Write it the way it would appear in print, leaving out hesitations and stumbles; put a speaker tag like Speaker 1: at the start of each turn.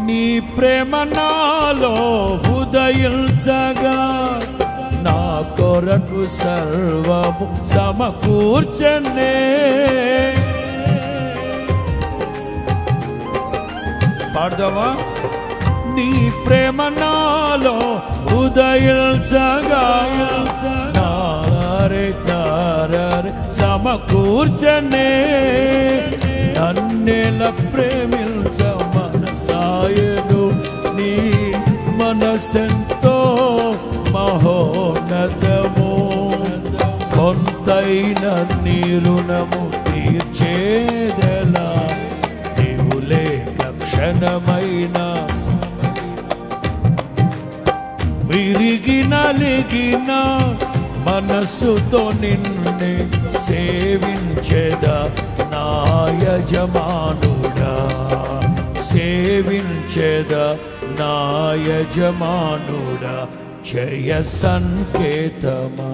Speaker 1: నీ ప్రేమ నాలో ఉదయించగా నా కొరకు సర్వము సమకూర్చనే. పాడదామా? నీ ప్రేమ నాలో ఉదయించగా నారే తారే సమకూర్చనే. నన్నెల ప్రేమించ మనసాయను నీ మనసెంతో మహోన్నతము. కొంతైన నీ రుణము తీర్చేదెలా, నీవు లేక క్షణమైన విరిగి నలిగిన మనస్సుతో నిన్నే సేవించెదా నా యజమానుడా, సేవించెదా నా యజమానుడా. జయ సంకేతమా.